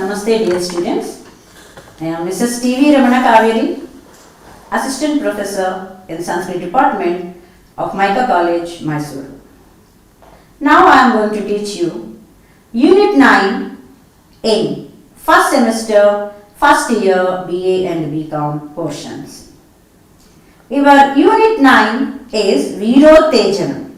Namaste dear students. I am Mrs. T.V. Ramana Kaveri, Assistant Professor in Sanskrit Department of Micah College, Mysore. Now I am going to teach you Unit 9 in first semester, first year BA and BCom portions. Your Unit 9 is Virotejanam.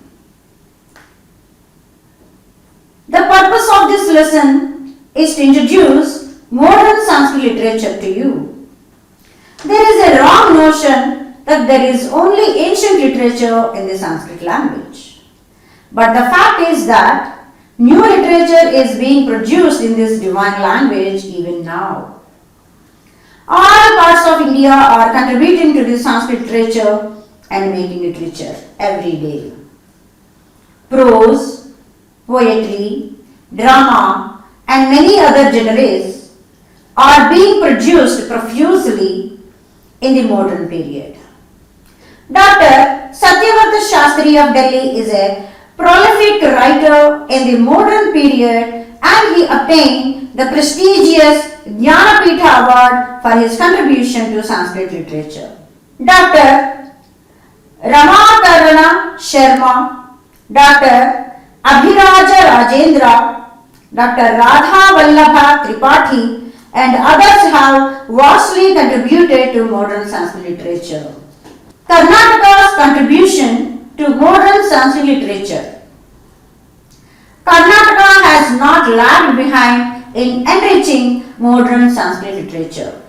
The purpose of this lesson is to introduce modern Sanskrit literature to you. There is a wrong notion that there is only ancient literature in the Sanskrit language. But the fact is that new literature is being produced in this divine language even now. All parts of India are contributing to this Sanskrit literature and making it richer every day. Prose, poetry, drama, and many other genres are being produced profusely in the modern period. Dr. Satyavrata Shastri of Delhi is a prolific writer in the modern period and he obtained the prestigious Jnanapitha Award for his contribution to Sanskrit literature. Dr. Ramakarana Sharma, Dr. Abhiraja Rajendra, Dr. Radha Vallabha Tripathi and others have vastly contributed to modern Sanskrit literature. Karnataka's contribution to modern Sanskrit literature. Karnataka has not lagged behind in enriching modern Sanskrit literature.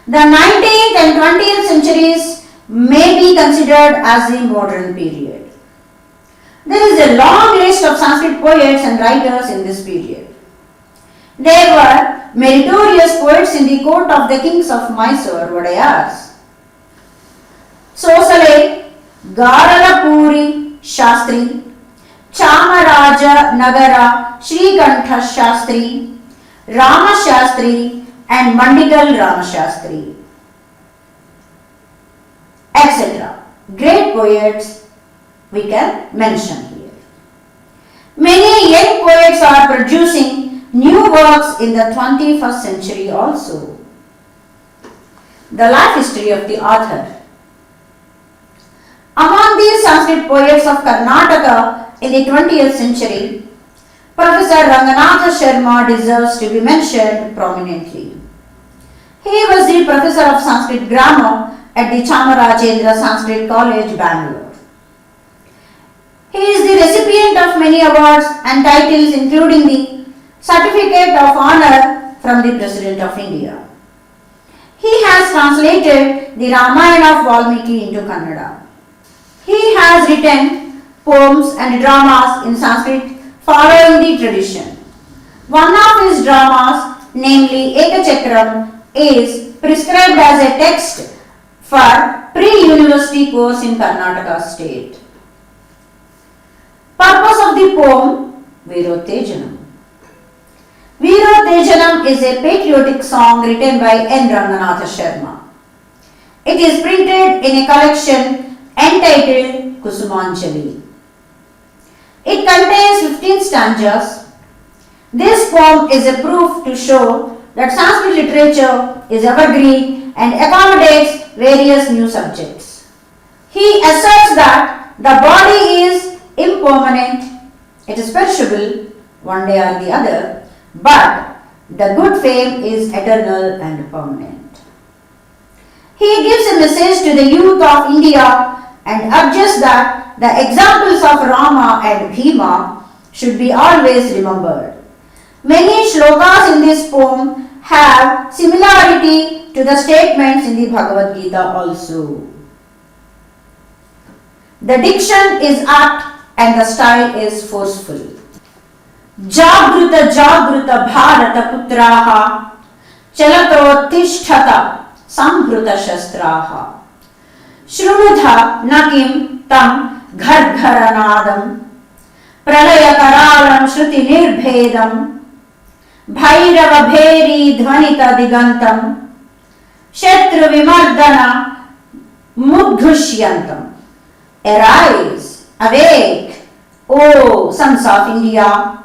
The 19th and 20th centuries may be considered as the modern period. There is a long list of Sanskrit poets and writers in this period. There were meritorious poets in the court of the kings of Mysore, Vodayars. Sosale, Garalapuri Shastri, Chamaraja Nagara Shrikantha Shastri, Rama Shastri and Mandigal Rama Shastri, etc. Great poets we can mention here. Many young poets are producing new works in the 21st century also. The life history of the author. Among these Sanskrit poets of Karnataka in the 20th century, Professor Ranganatha Sharma deserves to be mentioned prominently. He was the professor of Sanskrit grammar at the Chamarajendra Sanskrit College, Bangalore. He is the recipient of many awards and titles including the Certificate of Honor from the President of India. He has translated the Ramayana of Valmiki into Kannada. He has written poems and dramas in Sanskrit following the tradition. One of his dramas, namely Ekachakram, is prescribed as a text for pre-university course in Karnataka state. Purpose of the poem Virotejanam. Virotejanam is a patriotic song written by N. Ranganatha Sharma. It is printed in a collection entitled Kusumanjali. It contains 15 stanzas. This poem is a proof to show that Sanskrit literature is evergreen and accommodates various new subjects. He asserts that the body is impermanent, it is perishable one day or the other, but the good fame is eternal and permanent. He gives a message to the youth of India and urges that the examples of Rama and Bhima should be always remembered. Many shlokas in this poem have similarity to the statements in the Bhagavad Gita also. The diction is apt and the style is forceful. Jagruta Jagruta Bharata Putraha Chalato Tishtata Sambruta Shastraha Shrunudha Nakim Tam Ghargharanadam Pralaya Karalam Shruti Nirbhedam Bhairava Bheri Dhvanita Digantam Shetru Vimardana Mudhushyantam. Arise, awake, O sons of India!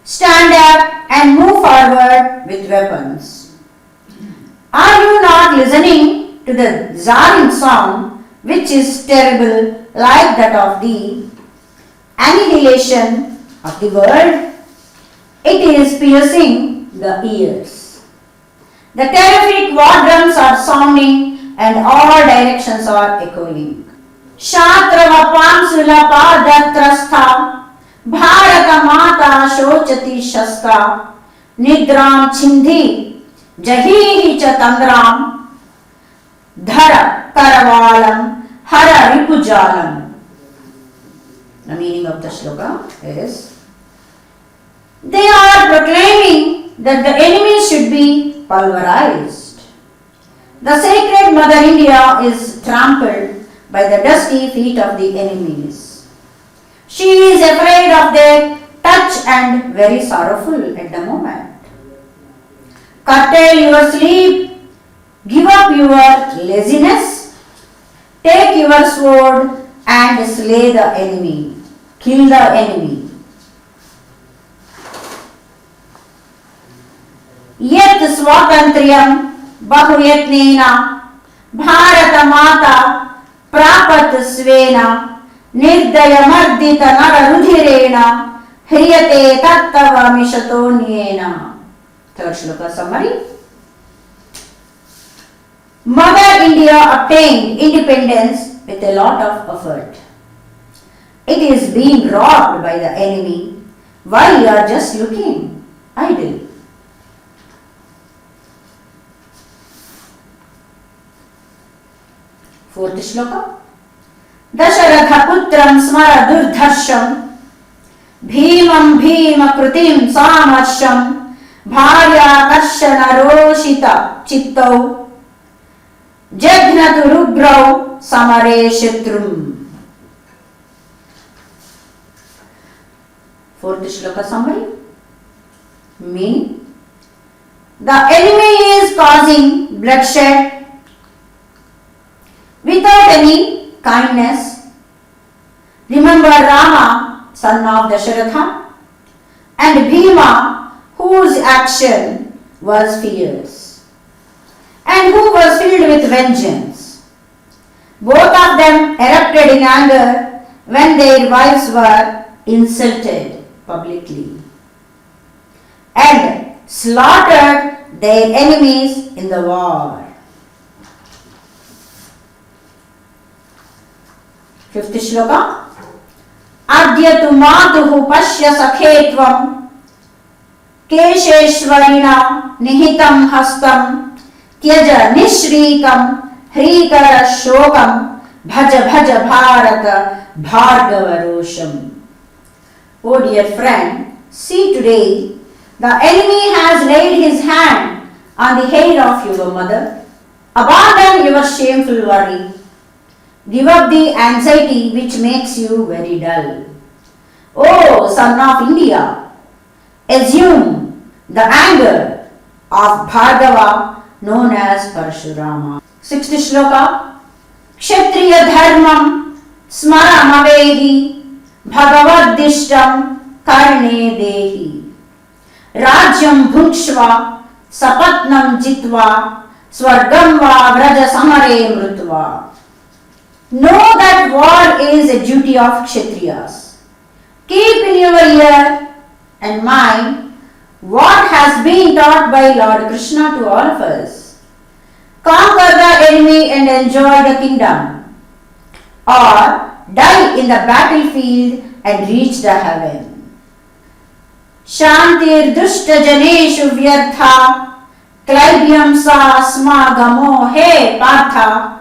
stand up and move forward with weapons. Are you not listening to the jarring sound which is terrible like that of the annihilation of the world? It is piercing the ears. The terrific war drums are sounding and all directions are echoing. Shatrava Pansula Padatrastha Bharata Mata Shochati Shasta Nidram Chindhi Jahihi Chatandram Dhara Karavalam Hara Ripujalam. The meaning of the shloka is, they are proclaiming that the enemies should be pulverized. The sacred Mother India is trampled by the dusty feet of the enemies. She is afraid of their touch and very sorrowful at the moment. Curtail your sleep, give up your laziness, take your sword and slay the enemy, kill the enemy. Yet swatantriyam bahuyatnena bharata mata prapat svena nirdaya mardita nararudhirena hriyate tattava mishatonyena. Third shloka summary. Mother India obtained independence with a lot of effort. It is being robbed by the enemy while you are just looking idle. Fourth shloka. Dasharatha putram smara durdharsham bhimam bhima krutim samarsham bharya karshana roshita chittau jagnatu rugrau samare shatrum. Fourth shloka summary. Meaning, the enemy is causing bloodshed without any kindness. Remember Rama, son of Dasharatha, and Bhima, whose action was fierce and who was filled with vengeance. Both of them erupted in anger when their wives were insulted publicly and slaughtered their enemies in the war. Fifth shloka. Adya tu matuhu pashya sakhetvam kesheshvarina nihitam hastam tyaja nishrikam hrikara shokam bhaja bhaja bharata bhargava rosham. Oh dear friend, see today the enemy has laid his hand on the head of your mother. Abandon your shameful worry. Give up the anxiety which makes you very dull. Oh, son of India, assume the anger of Bhargava known as Parashurama. Sixth shloka. Kshatriya dharmam smaramavehi bhagavaddishtam karne dehi rajyam bhukshva sapatnam jitva swargam va vraja samare mrutva. Know that war is a duty of Kshatriyas. Keep in your ear and mind what has been taught by Lord Krishna to all of us. Conquer the enemy and enjoy the kingdom, or die in the battlefield and reach the heaven. Shantir dushta janeshu vyartha klaibyam sa smagamo he partha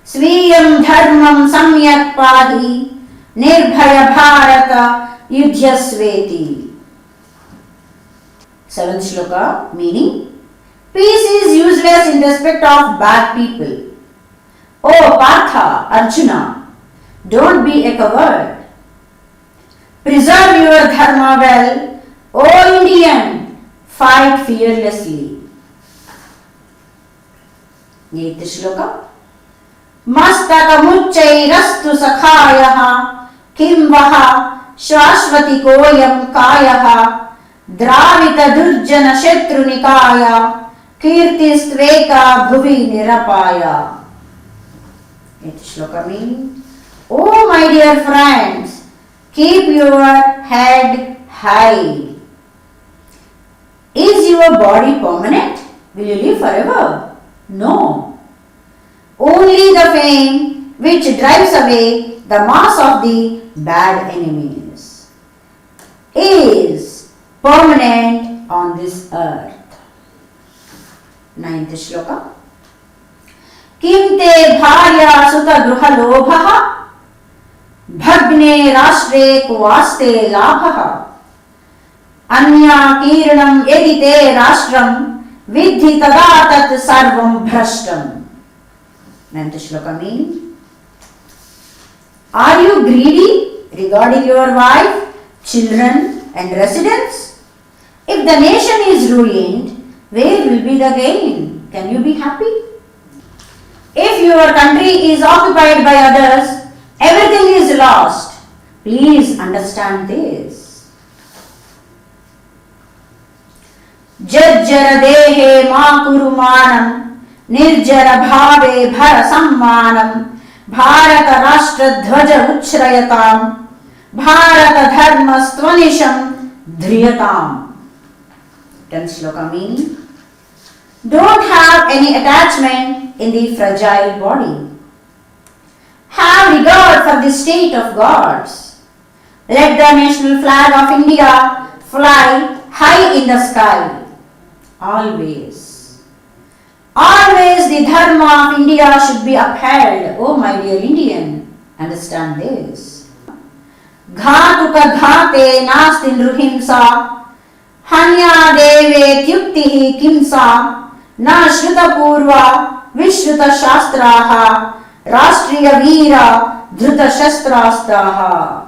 Sviyam dharmam samyak pahi nirbhaya bharata yudhyasveti. Seventh shloka, meaning, peace is useless in respect of bad people. Oh Partha, Arjuna, don't be a coward. Preserve your dharma well. O Indian, fight fearlessly. Eighth shloka. Mastakamucchairastu sakhayaha kim vaha shashvati koyam kayaha द्रावित दुर्जन शत्रुनिकाय कीर्तिस्त्वेका भुवि निरपाया. It shloka means, oh my dear friends, keep your head high. Is your body permanent? Will you live forever? No. Only the fame which drives away the mass of the bad enemies is permanent on this earth. 9th shloka. किंते भार्या सुत गृह लोभः भग्ने राष्ट्रे कुवास्ते लाभः अन्या कीर्णं यदि ते राष्ट्रं विद्धि तदा तत् सर्वं भ्रष्टम्. 9th shloka means, are you greedy regarding your wife, children and residence? If the nation is ruined, where will be the gain? Can you be happy? If your country is occupied by others, everything is lost. Please understand this. Jajjara dehe ma kuru manam, nirjara bhave bhara sammanam, bharata rashtra dhvaja uchrayatam, bharata dharma stvanisham dhriyatam. 10th shloka meaning, don't have any attachment in the fragile body. Have regard for the state of gods. Let the national flag of India fly high in the sky. Always. Always the dharma of India should be upheld. Oh my dear Indian, understand this. Ghatuka ghate nasti nruhimsa, hanya deve tyuktihi kimsa, na shruta purva vishruta shastraha rashtriya veera dhruta shastrastaha.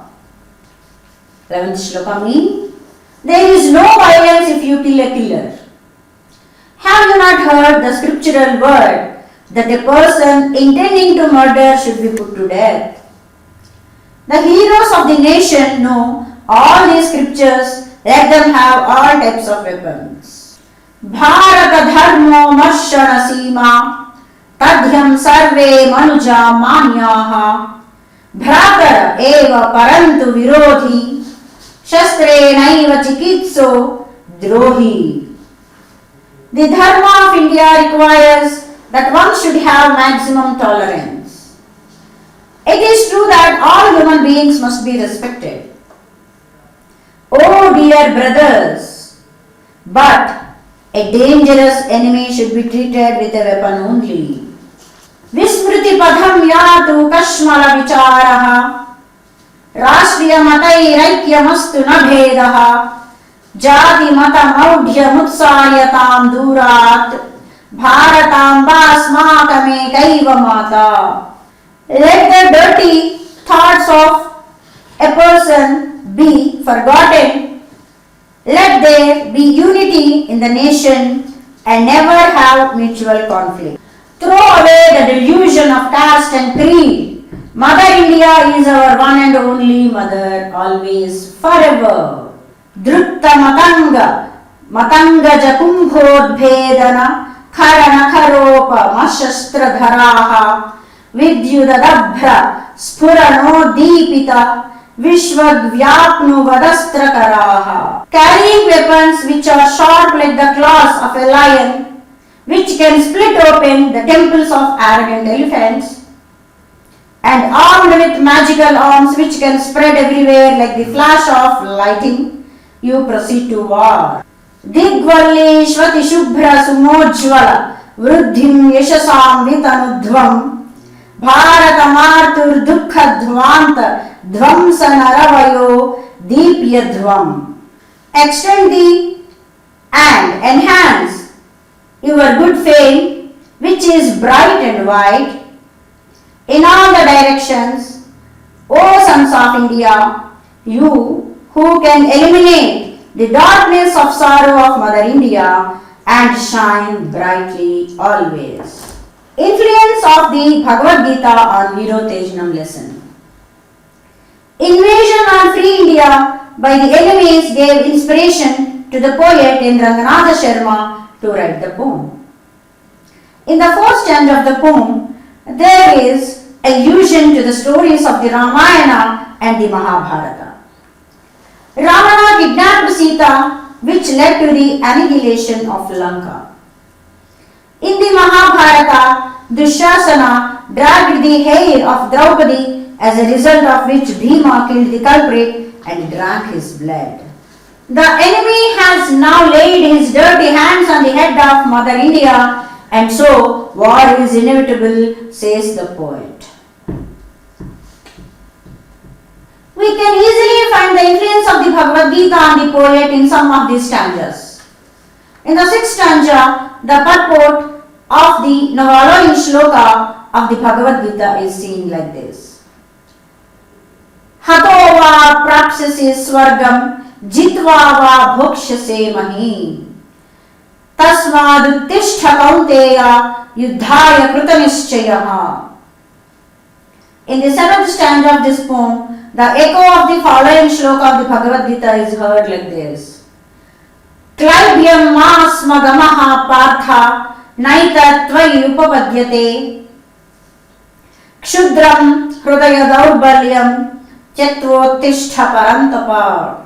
11th shloka means, there is no violence if you kill a killer. Have you not heard the scriptural word that a person intending to murder should be put to death? The heroes of the nation know all these scriptures. Let them have all types of weapons. Bharata dharmo marshana sima tadhyam sarve manuja manyaha bhratara eva parantu virodhi shastre naiva chikitso drohi. The dharma of India requires that one should have maximum tolerance. It is true that all human beings must be respected. Oh dear brothers, but a dangerous enemy should be treated with a weapon only. Vismriti padham yatu kashmala vicharaha rashtriya matairaikya na bhedaha jati mata maudhya mutsayatam durat bharatam basmakame kaiva mata. Let the dirty thoughts of a person be forgotten. Let there be unity in the nation and never have mutual conflict. Throw away the delusion of caste and creed. Mother India is our one and only mother, always, forever. Drutta matanga jakumbhodbhedana karana karopa mashastra dharaha vidyudadabhra spurano deepita vishvagvyapnu vadastra karaha. Carrying weapons which are sharp like the claws of a lion, which can split open the temples of arrogant elephants, and armed with magical arms which can spread everywhere like the flash of lightning, you proceed to war. Digvalleshvati shubhra sumojjvala vruddhim yashasam vitanudhvam bharatamartur dukkha dhvanta dhvamsa naravayo deepyadhvam. Extend thee and enhance your good fame, which is bright and wide, in all the directions, O sons of India, you who can eliminate the darkness of sorrow of Mother India and shine brightly always. Influence of the Bhagavad Gita on Virotejnam lesson. Invasion on free India by the enemies gave inspiration to the poet N. Ranganatha Sharma to write the poem. In the fourth stanza of the poem, there is allusion to the stories of the Ramayana and the Mahabharata. Ravana kidnapped Sita, which led to the annihilation of Lanka. In the Mahabharata, Dushasana dragged the hair of Draupadi, as a result of which Bhima killed the culprit and drank his blood. The enemy has now laid his dirty hands on the head of Mother India, and so war is inevitable, says the poet. We can easily find the influence of the Bhagavad Gita on the poet in some of these stanzas. In the sixth stanza, the purport of the following shloka of the Bhagavad Gita is seen like this. Hato va prapsasi swargam jitva va bhokshase mahi tasmad uttishta kaunteya yuddhaya krutanischayah. In the seventh stanza of this poem, the echo of the following shloka of the Bhagavad Gita is heard like this. Klaibyam masma gamaha partha naita tvai upapadyate kshudram hrudaya daurbalyam chatvottishta parantapa.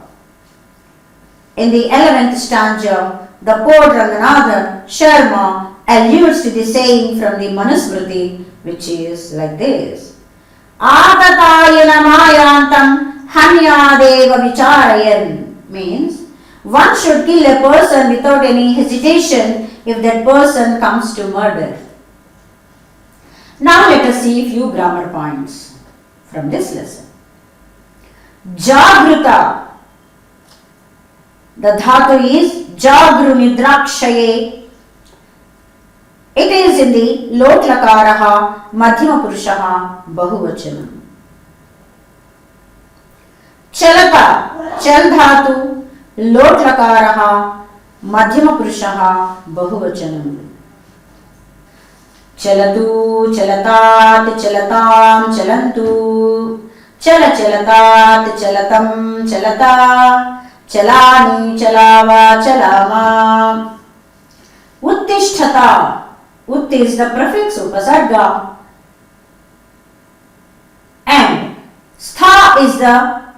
In the 11th stanza, the poet Ranganatha Sharma alludes to the saying from the Manusmriti, which is like this. Atatayana mayantam hanyadeva vicharayan, means one should kill a person without any hesitation if that person comes to murder. Now let us see a few grammar points from this lesson. Jagruta. The dhatu is jagru nidrakshaye. It is in the lot lakaraha madhyama purushaha bahuvachanam. Chalata. Chal dhatu lot lakaraha madhyama purushaha bahuvachanam. Chalatu chalatat chalatam chalantu. Chala chalatat chalatam chalata. Chalani chalava chalama. Uttishtata. Ut is the prefix upasarga and stha is the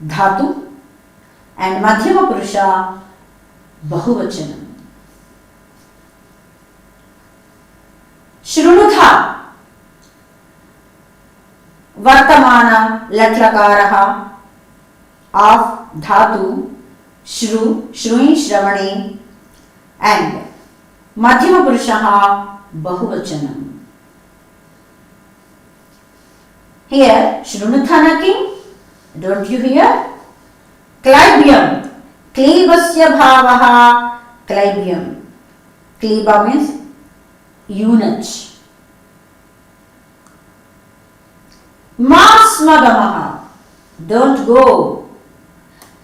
dhatu and madhyama purusha bahuvachanam. Shrunutha. Vartamana latlakaraha of dhatu shru, shrui shravane and madhyama purushaha bahuvachanam. Here shrunutha nakim, don't you hear? Klaibyam. Klebasya bhavaha klaibyam. Kleba means eunuch. Masmadamaha. Don't go.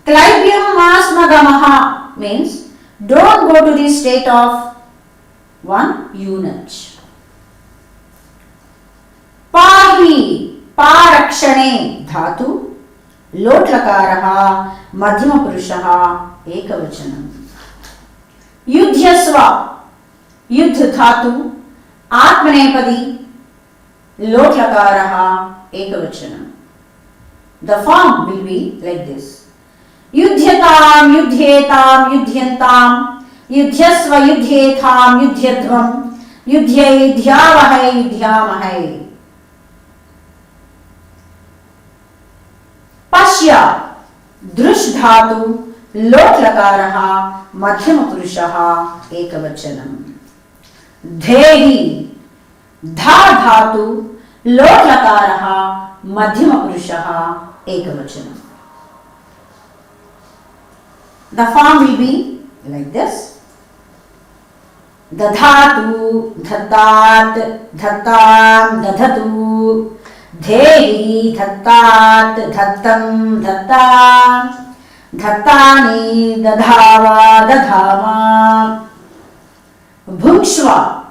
Klaibyam masmadamaha means don't go to the state of one eunuch. Pahi. Parakshane dhatu lot lakaraha madhyama purushaha ekavachanam. Yudhyasva. Yudh dhatu atmanepadi lot lakaraha ekavachanam. The form will be like this. Yudhyatam yudhyetam yudhyantam yudhyasva yudhyetam yudhyadvam yudhye yudhyavahai yudhyamahai. Pashya. Drush dhatu lot lakaraha madhyama purushaha ekavachanam. Dhehi. Dha dhatu lot lakaraha madhyama purushaha ekavachanam. The form will be like this. Dadhatu dhatat dhatam dadhatu dhehi dhatat dhatam dhatam dhatani dadhava dadhama. Bhukshva.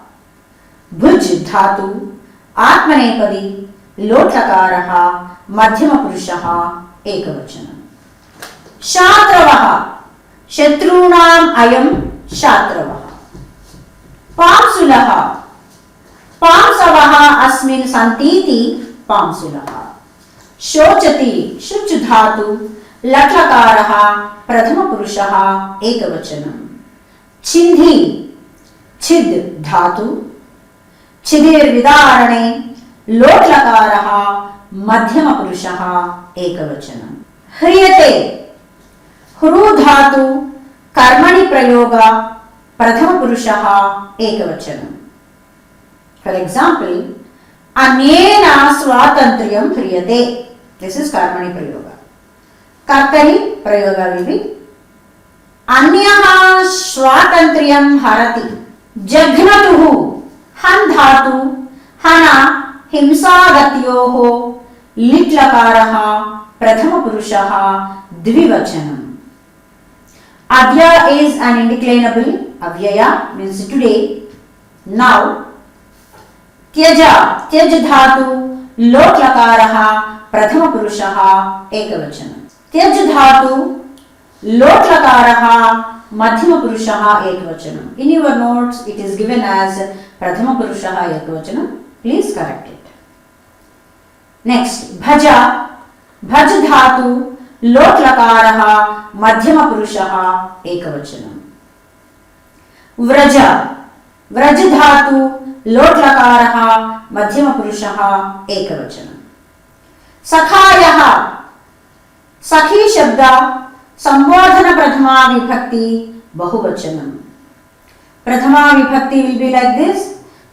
Bhuj dhatu atmanepadi lot lakaraha madhyama purushaha ekavachanam. शात्रवः शत्रूणाम् अयं शात्रवः। पांसुलः पांसवः अस्मिन् सन्तीति पांसुलः। शोचति शुच् धातु लट्लकारः प्रथमपुरुषः एकवचनं। छिन्धि छिद् धातु छिदिर्विदारणे लोट्लकारः मध्यमपुरुषः एकवचनं। ह्रियते ह्रू धातु कर्मणि प्रयोग प्रथमपुरुषः एकवचनं। फॉर एग्जाम्पल अन्येन स्वातंत्र्यं ह्रियते, दिस इज कर्मणि प्रयोग। कर्तरि प्रयोग विल बी अन्यः स्वातंत्र्यं हरति। जघ्नतुः हन् धातु हन हिंसागत्योः लिट्लकारः प्रथमपुरुषः द्विवचनम्। अद्य is an indeclinable अव्यय means today, now। त्यज त्यज धातु लोट्लकारः प्रथमपुरुषः एकवचनं। त्यज धातु लोट्लकारः मध्यमपुरुषः एकवचनं। In your notes it is given as प्रथमपुरुषः एकवचनं, please correct it। नेक्स्ट भज भज धातु लोट्लकारः मध्यमपुरुषः एकवचनं। व्रज व्रज धातु लोट्लकारः मध्यमपुरुषः एकवचनं। सखायः सखी शब्द संबोधन प्रथमा विभक्ति बहुवचनं। प्रथमा विभक्ति will be like this: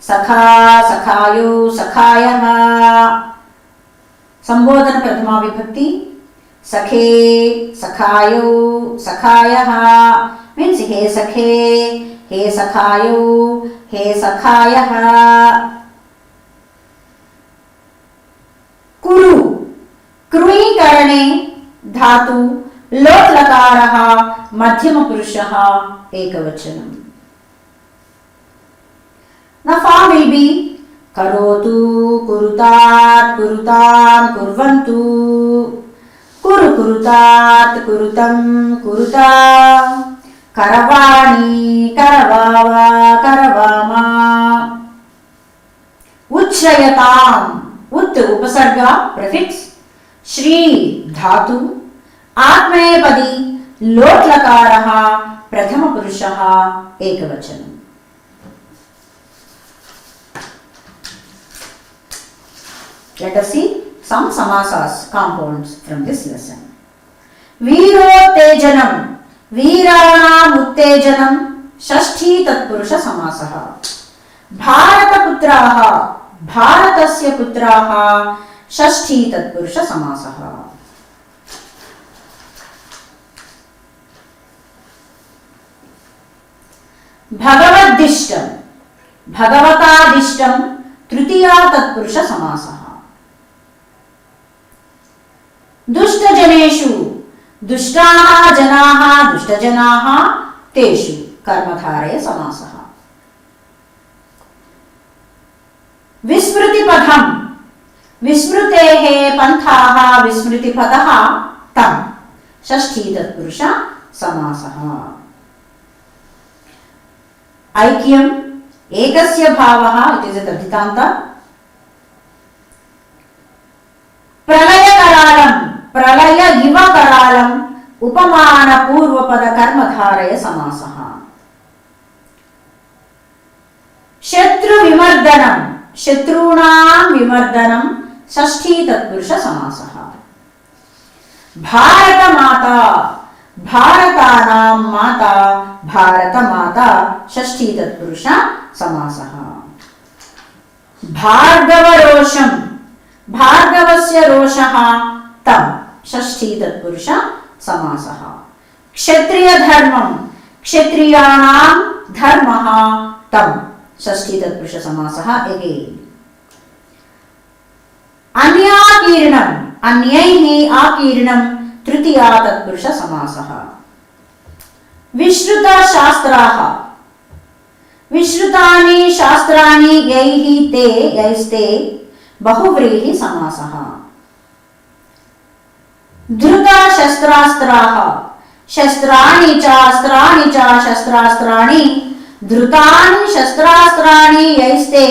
सखा सखायो सखायः। संबोधन प्रथमा विभक्ति सखे सखायो सखायः means हे सखे हे सखायो हे सखायः। कुरु क्रुयीकरणे धातु लोट्लकारः मध्यमपुरुषः एकवचनं। The form will be करोतु कुरुतात् कुरुतां कुर्वन्तु कुरु कुरुतात् कुरुतं कुरुता करवाणि करवाव करवामा। उच्छ्रयताम् उत् उपसर्ग प्रीफिक्स श्री धातु आत्मनेपदी लोट्लकारः प्रथमपुरुषः एकवचनं। Let us see some samasas compounds from this lesson. वीरोत्तेजनम् वीराणाम् उत्तेजनं षष्ठी तत्पुरुष समासः। भारतपुत्राः भारतस्य पुत्राः षष्ठी तत्पुरुष समासः। भगवद्दिष्टं भगवतादिष्टं तृतीया तत्पुरुष समासः। दुष्टजनेषु दुष्टाः जनाः दुष्टजनाः तेषु कर्मधारय समासः। विस्मृतिपथं विस्मृतेः पन्थाः विस्मृतिपथः तं षष्ठी तत्पुरुष समासः। ऐक्यम् एकस्य भावः इति इज तद्धितान्त। प्रलयकरालं प्रलय इव करालम् उपमान पूर्वपद कर्मधारय समासः। शत्रु विमर्दनं शत्रूणां विमर्दनं षष्ठी तत्पुरुष समासः। भारत माता भारतानां माता भारत माता षष्ठी तत्पुरुष समासः। भार्गवरोषं भार्गवस्य रोषः तं षष्ठी तत्पुरुष समासः। क्षत्रिय धर्मं क्षत्रियाणां धर्मः तं षष्ठी तत्पुरुष समासः अगेन। अन्याकीर्णम् अन्यैः आकीर्णं तृतीया तत्पुरुष समासः। विश्रुत शास्त्राः विश्रुतानि शास्त्राणि यैः ते यैस्ते बहुव्रीहि समासः। Dhruta shastrastraha. Shastrani cha astrani cha shastrastrani. Dhrutani shastrastrani yaiste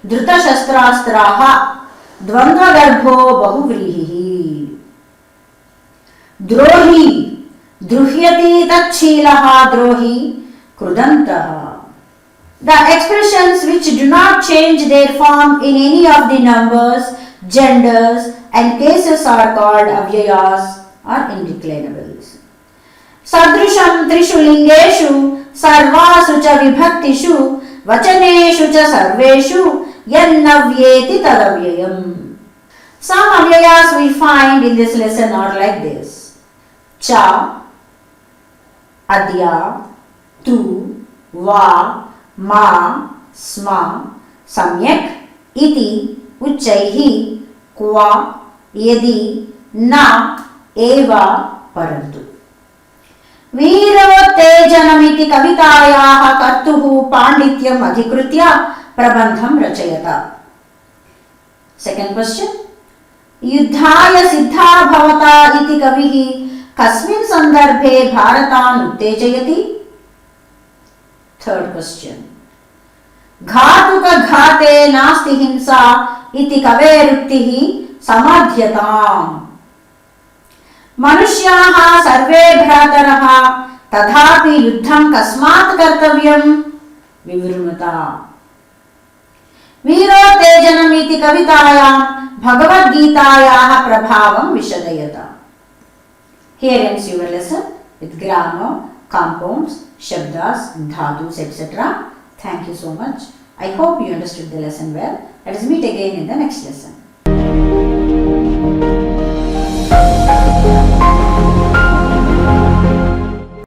dhruta shastrastraha. Dvandva garbho bahuvrihi. Drohi. Druhyati tatshilaha drohi krudantaha. The expressions which do not change their form in any of the numbers, genders and cases are called avyayas or indeclinables. Sadrusham trishu lingeshu sarvasu cha vibhaktishu vachaneshu cha sarveshu yannavyeti tadavyayam. Some avyayas we find in this lesson are like this: cha, adya, tu, va, ma, sma, samyak, iti, uchaihi, kwa, yadi, na, eva, parantu. वीरोत्तेजनमिति कवितायाः कर्तुः पाण्डित्यम् अधिकृत्य प्रबन्धं रचयत. Second question. युद्धाय सिद्धा भवता इति कविः कस्मिन् सन्दर्भे भारतान् उत्तेजयति? Third question. घातुक घाते नास्ति हिंसा इति कवेरुक्तिः समध्यताम्. मनुष्याः सर्वे भ्रातरः तथापि युद्धं कस्मात् कर्तव्यं? विवृणुता. वीरोत्तेजनम् इति कवितायां भगवद्गीतायाः प्रभावं विशदयत. Here ends your lesson with grammar, compounds, shabdas, dhatus, etc. Thank you so much. I hope you understood the lesson well. Let us meet again in the next lesson.